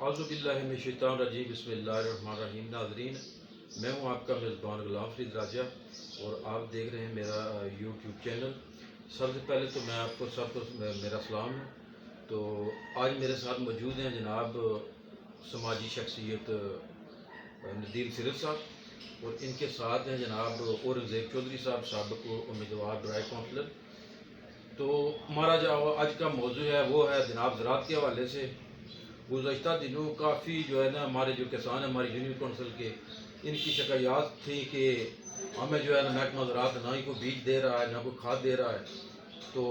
اعوذ باللہ من الشیطان الرجیم بسم اللہ الرحمن الرحیم. ناظرین، میں ہوں آپ کا میزبان غلام فرید راجہ اور آپ دیکھ رہے ہیں میرا یوٹیوب چینل. سب سے پہلے تو میں آپ کو سب کو میرا سلام ہے. تو آج میرے ساتھ موجود ہیں جناب سماجی شخصیت ندیم سرر صاحب، اور ان کے ساتھ ہیں جناب اورنگزیب چودھری صاحب، سابق امیدوار برائے کونسلر. تو ہمارا جو آج کا موضوع ہے وہ ہے جناب زراعت کے حوالے سے. گزشتہ دنوں کافی جو ہے نا ہمارے جو کسان ہیں ہماری یونین کونسل کے، ان کی شکایات تھیں کہ ہمیں جو ہے نا محکمہ زراعت نہ ہی کوئی بیج دے رہا ہے نہ کوئی کھاد دے رہا ہے. تو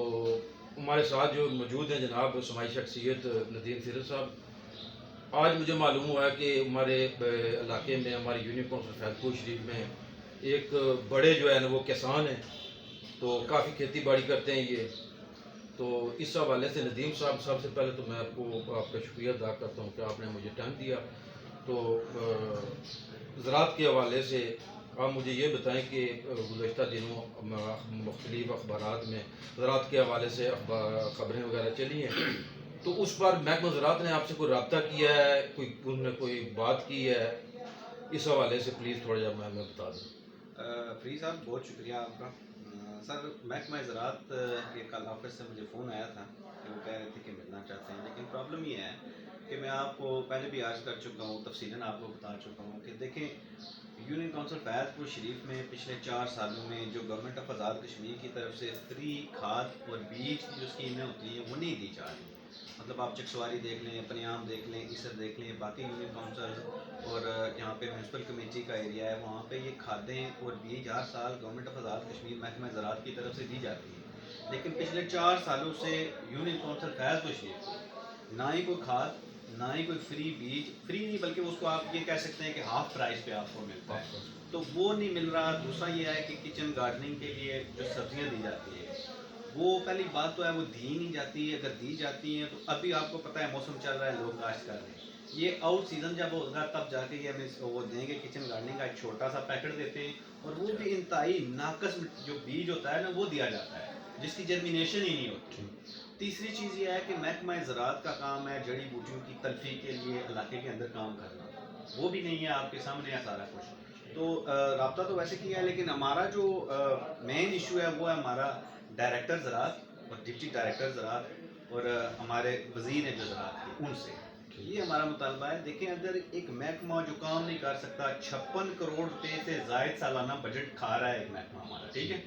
ہمارے ساتھ جو موجود ہیں جناب سماجی شخصیت ندیم سرر صاحب. آج مجھے معلوم ہوا ہے کہ ہمارے علاقے میں ہماری یونین کونسل فیض پور شریف میں ایک بڑے جو ہے نا وہ کسان ہیں، تو کافی کھیتی باڑی کرتے ہیں یہ. تو اس حوالے سے ندیم صاحب، سب سے پہلے تو میں آپ کا شکریہ ادا کرتا ہوں کہ آپ نے مجھے ٹائم دیا. تو زراعت کے حوالے سے آپ مجھے یہ بتائیں کہ گزشتہ دنوں مختلف اخبارات میں زراعت کے حوالے سے خبریں وغیرہ چلی ہیں، تو اس پر محکمہ زراعت نے آپ سے کوئی رابطہ کیا ہے، انہوں نے کوئی بات کی ہے؟ اس حوالے سے پلیز تھوڑا جا میں بتا دوں. فرید صاحب بہت شکریہ آپ کا. سر، محکمہ زراعت کے کل آفس سے مجھے فون آیا تھا کہ وہ کہہ رہے تھے کہ ملنا چاہتے ہیں، لیکن پرابلم یہ ہے کہ میں آپ کو پہلے بھی عرض کر چکا ہوں، تفصیلاً آپ کو بتا چکا ہوں کہ دیکھیں، یونین کونسل فیض پور شریف میں پچھلے 4 سالوں میں جو گورنمنٹ آف آزاد کشمیر کی طرف سے فری کھاد اور بیج کی جو اسکیمیں ہوتی ہیں وہ نہیں دی جا رہی. مطلب آپ چکسواری دیکھ لیں، پنیام دیکھ لیں، اسر دیکھ لیں، باقی یونین کونسل اور یہاں پہ میونسپل کمیٹی کا ایریا ہے، وہاں پہ یہ کھادیں اور بیج ہر سال گورنمنٹ آف آزاد کشمیر محکمہ زراعت کی طرف سے دی جاتی ہے. لیکن پچھلے 4 سالوں سے یونین کونسل فیض پور شریف نہ ہی کوئی کھاد، نہ ہی کوئی فری بیج، فری نہیں بلکہ اس کو آپ یہ کہہ سکتے ہیں کہ ہاف پرائز پہ آپ کو ملتا ہے، تو وہ نہیں مل رہا. دوسرا یہ ہے کہ کچن گارڈننگ کے لیے جو سبزیاں دی جاتی ہیں وہ پہلی بات تو ہے وہ دی نہیں جاتی ہے. اگر دی جاتی ہیں تو ابھی آپ کو پتہ ہے موسم چل رہا ہے، لوگ کاشت کر رہے ہیں. یہ آؤٹ سیزن جب ہوگا تب جا کے یہ ہمیں وہ دیں گے. کچن گارڈننگ کا ایک چھوٹا سا پیکٹ دیتے ہیں اور وہ بھی انتہائی ناقص جو بیج ہوتا ہے نا وہ دیا جاتا ہے جس کی جرمینیشن ہی نہیں ہوتی. تیسری چیز یہ ہے کہ محکمہ زراعت کا کام ہے جڑی بوٹیوں کی تلفی کے لیے علاقے کے اندر کام کرنا، وہ بھی نہیں ہے. آپ کے سامنے ہے سارا کچھ. تو رابطہ تو ویسے کیا ہے، لیکن ہمارا جو مین ایشو ہے وہ ہے ہمارا ڈائریکٹر زراعت اور ڈپٹی ڈائریکٹر زراعت اور ہمارے وزیر ہیں جو زراعت کے، ان سے یہ ہمارا مطالبہ ہے. دیکھیں، اگر ایک محکمہ جو کام نہیں کر سکتا، 56 کروڑ روپے سے زائد سالانہ بجٹ کھا رہا ہے ایک محکمہ ہمارا، ٹھیک ہے،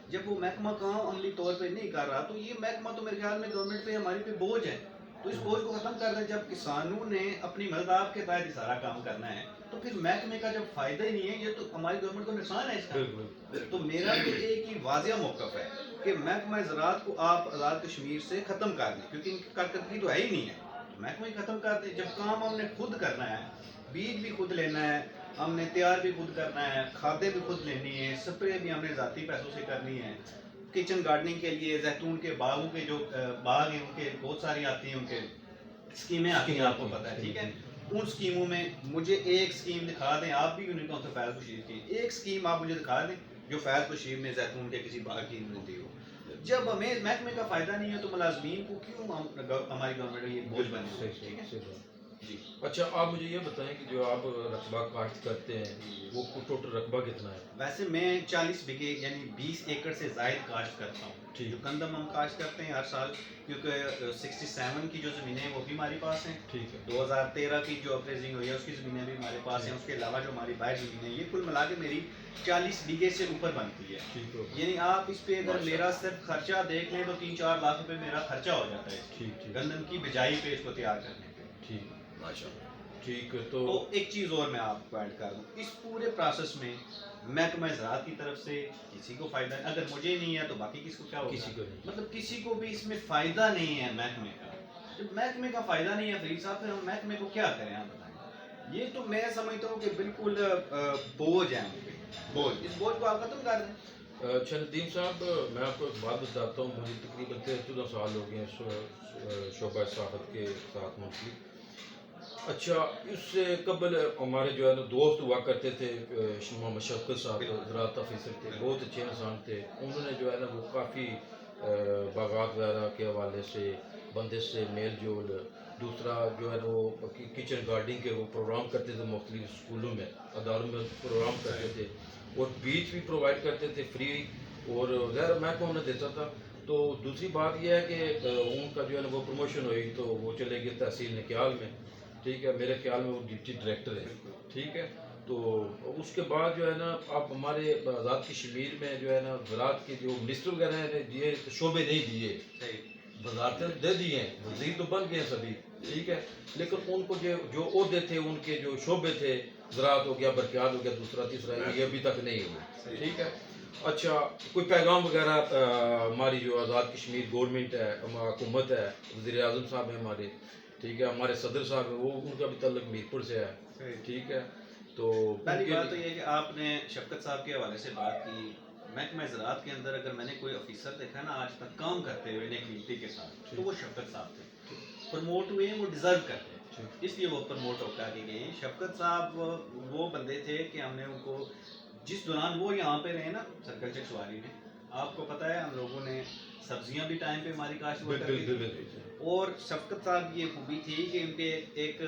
جب وہ محکمہ کام عملی طور پہ نہیں کر رہا تو یہ محکمہ تو میرے خیال میں گورنمنٹ پہ ہماری پہ بوجھ ہے. تو اس بوجھ کو ختم کر دیں. جب کسانوں نے اپنی مدد آپ کے تحت سارا کام کرنا ہے تو پھر محکمے کا جب فائدہ ہی نہیں ہے، یہ تو ہماری گورنمنٹ کو نقصان ہے اس کا. تو میرا تو ایک ہی واضح موقف ہے کہ محکمہ زراعت کو آپ آزاد کشمیر سے ختم کر دیں، کیونکہ ان کی کارکردگی تو ہے ہی نہیں ہے. تو محکمہ ہی ختم کر دیں. جب کام ہم نے خود کرنا ہے، بیج بھی خود لینا ہے، ہم نے تیار بھی خود کرنا ہے، کھادیں بھی خود لینی ہے، سپرے بھی ہم نے ذاتی پیسوں سے کرنی ہے. کچن گارڈننگ کے لیے زیتون کے باغوں کے جو باغ ہیں ان کے بہت ساری آتی ہیں، ان کے اسکیمیں آتی ہیں، آپ کو پتہ ہے، ٹھیک ہے. ان اسکیموں میں مجھے ایک اسکیم دکھا دیں، آپ بھی یونین کونسل فیض پور شریف کی ایک اسکیم آپ مجھے دکھا دیں جو فیض پور شریف میں زیتون کے کسی باغ کی انہوں نے دی ہو. جب ہمیں محکمے کا فائدہ نہیں ہے تو ملازمین کو کیوں ہماری گورنمنٹ یہ بوجھ بنے ہوئے. ٹھیک ہے جی. اچھا، آپ مجھے یہ بتائیں کہ جو آپ رقبہ کاشت کرتے ہیں وہ ٹوٹل رقبہ کتنا ہے؟ ویسے میں 40 بیگھے یعنی 20 ایکڑ سے زائد کاشت کرتا ہوں. جو گندم ہم کاشت کرتے ہیں ہر سال، کیونکہ 67 کی جو زمینیں وہ بھی ہمارے پاس ہیں، ٹھیک ہے. 2013 کی جو اپریزنگ ہوئی ہے اس کی زمینیں بھی ہمارے پاس ہیں. اس کے علاوہ جو ہماری باہر زمینیں ہیں، یہ کل ملا کے میری 40 بیگھے سے اوپر بنتی ہے. یعنی آپ اس پہ اگر میرا صرف خرچہ دیکھ لیں تو 3-4 لاکھ روپے میرا خرچہ ہو جاتا ہے گندم کی بجائی پہ، اس کو تیار کرنے پہ. ٹھیک، ماشاء اللہ. ٹھیک ہے. تو ایک چیز اور میں آپ کو ایڈ کر دوں، اس پورے پروسیس میں محکمہ زراعت کی طرف سے کسی کو فائدہ نہیں. اگر مجھے نہیں ہے تو باقی کس کو کیا ہوگا؟ کسی کو نہیں. مطلب کسی کو بھی اس میں فائدہ نہیں ہے محکمے کا. جب محکمے کا فائدہ نہیں ہے فرید صاحب، پھر ہم محکمے کو کیا کریں آپ بتائیں؟ یہ تو میں سمجھتا ہوں کہ بالکل بوجھ ہے ہم پہ، بوجھ. اس بوجھ کو آپ ختم کر دیں. اچھا ندیم صاحب، میں آپ کو ایک بات بتاتا ہوں. مجھے تقریباً 13-14 سال ہو گئے ہیں شعبہ صحافت کے ساتھ منسلک. اچھا، اس سے قبل ہمارے جو ہے نا دوست ہوا کرتے تھے، محمد شفقت صاحب زراعت آفیسر تھے، بہت اچھے انسان تھے. انہوں نے جو ہے نا وہ کافی باغات وغیرہ کے حوالے سے بندش سے میل جول دوسرا جو ہے نا وہ کچن گارڈنگ کے وہ پروگرام کرتے تھے مختلف اسکولوں میں اداروں میں پروگرام کرتے تھے اور بیچ بھی پرووائڈ کرتے تھے فری اور غیر محکمہ انہیں دیتا تھا. تو دوسری بات یہ ہے کہ ان کا جو ہے نا وہ پروموشن ہوئی تو وہ چلے گئے تحصیل نکیال میں. ٹھیک ہے, میرے خیال میں وہ ڈپٹی ڈائریکٹر ہے. ٹھیک ہے, تو اس کے بعد جو ہے نا اب ہمارے آزاد کشمیر میں جو ہے نا زراعت کے جو منسٹر وغیرہ ہیں یہ شعبے نہیں دیے, وزارتیں دے دی ہیں, وزیر تو بن گئے ہیں سبھی. ٹھیک ہے, لیکن ان کو جو عہدے تھے ان کے جو شعبے تھے زراعت ہو گیا, برقیات ہو گیا, دوسرا تیسرا, یہ ابھی تک نہیں ہوئے. ٹھیک ہے, اچھا کوئی پیغام وغیرہ ہماری جو آزاد کشمیر گورنمنٹ ہے, حکومت ہے, وزیر اعظم صاحب ہیں ہمارے, ٹھیک ہے, ہمارے صدر صاحب ہیں, وہ ان کا بھی تعلق میر پور سے ہے. ٹھیک ہے, تو پہلی بات تو یہ ہے کہ آپ نے شفقت صاحب کے حوالے سے بات کی. محکمہ زراعت کے اندر اگر میں نے کوئی آفیسر دیکھا نا آج تک کام کرتے ہوئے نیکلیٹی کے ساتھ, تو وہ شفقت صاحب تھے. پروموٹ ہوئے ہیں, وہ ڈیزرو کرتے ہیں, اس لیے وہ پروموٹ ہو کر کے گئے ہیں. شفقت صاحب وہ بندے تھے کہ ہم نے ان کو جس دوران وہ یہاں پہ رہے نا سرکل چک سواری میں, آپ کو پتہ ہے ہم لوگوں نے سبزیاں بھی ٹائم پہ ہماری کاشت ہوا کرتی تھی. اور شفقت صاحب کی یہ خوبی تھی کہ ان کے ایک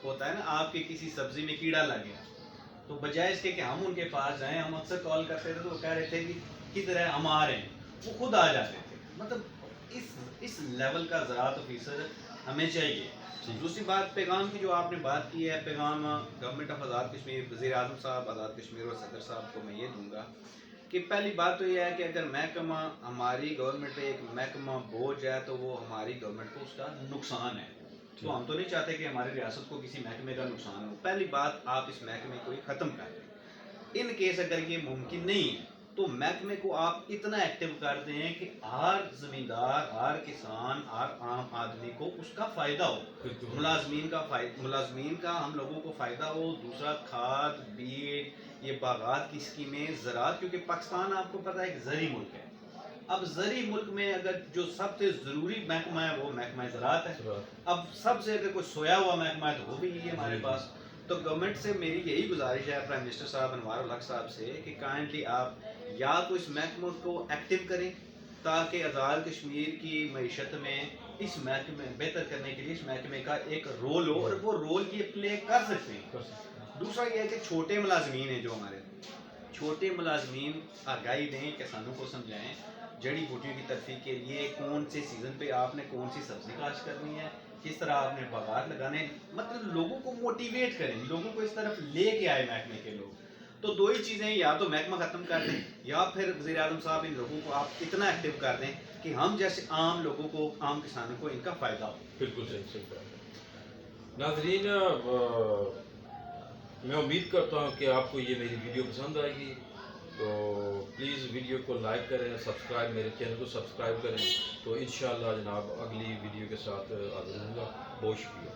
ہوتا ہے نا آپ کے کسی سبزی میں کیڑا لگ گیا, تو بجائے اس کے کہ ہم ان کے پاس جائیں, ہم اکثر کال کرتے تھے تو وہ کہہ رہے تھے کہ کدھر ہے, ہم آ رہے ہیں, وہ خود آ جاتے تھے. مطلب اس لیول کا زراعت آفیسر ہمیں چاہیے. دوسری بات پیغام کی جو آپ نے بات کی ہے, پیغام گورنمنٹ آف آزاد کشمیر, وزیر اعظم صاحب آزاد کشمیر اور صدر صاحب کو میں یہ دوں گا کہ پہلی بات تو یہ ہے کہ اگر محکمہ ہماری گورنمنٹ پہ ایک محکمہ بوجھ ہے تو وہ ہماری گورنمنٹ کو اس کا نقصان ہے. تو ہم تو نہیں چاہتے کہ ہماری ریاست کو کسی محکمے کا نقصان ہو. پہلی بات آپ اس محکمے کو ہی ختم کر دیں. ان کیس اگر یہ ممکن نہیں ہے تو محکمے کو آپ اتنا ایکٹیو کر دیں کہ ہر زمیندار, ہر کسان, ہر عام آدمی کو اس کا فائدہ ہو, ملازمین کا ہم لوگوں کو فائدہ ہو. دوسرا کھاد, بیج, یہ باغات کی اسکیمیں, زراعت, کیونکہ پاکستان آپ کو پتہ ہے ایک زرعی ملک ہے. اب زرعی ملک میں اگر جو سب سے ضروری محکمہ ہے وہ محکمہ زراعت ہے. اب سب سے اگر کوئی سویا ہوا محکمہ ہے تو وہ بھی ہے ہمارے پاس. تو گورنمنٹ سے میری یہی گزارش ہے, پرائم منسٹر صاحب انوار الحق صاحب سے, کہ کائنڈلی آپ یا تو اس محکمہ کو ایکٹیو کریں تاکہ آزاد کشمیر کی معیشت میں اس محکمے بہتر کرنے کے لیے اس محکمے کا ایک رول ہو, اور وہ رول یہ پلے کر سکتے ہیں. دوسرا یہ ہے کہ چھوٹے ملازمین ہیں, جو ہمارے چھوٹے ملازمین آگاہی دیں, کسانوں کو سمجھائیں جڑی بوٹیوں کی ترفیع کے لیے کون سے سیزن پہ آپ نے کون سی سبزی کاشت کرنی ہے, کس طرح آپ نے باغات لگانے, مطلب لوگوں کو موٹیویٹ کریں, لوگوں کو اس طرف لے کے آئے محکمے کے لوگ. تو دو ہی چیزیں, یا تو محکمہ ختم کر دیں یا پھر وزیر اعظم صاحب ان لوگوں کو آپ اتنا ایکٹیو کر دیں کہ ہم جیسے عام لوگوں کو, عام کسانوں کو ان کا فائدہ ہو. بالکل صحیح بات ہے. ناظرین, میں امید کرتا ہوں کہ آپ کو یہ میری ویڈیو پسند آئے گی, تو پلیز ویڈیو کو لائک کریں, سبسکرائب, میرے چینل کو سبسکرائب کریں. تو انشاءاللہ جناب اگلی ویڈیو کے ساتھ حاضر ہوں گا. بہت شکریہ.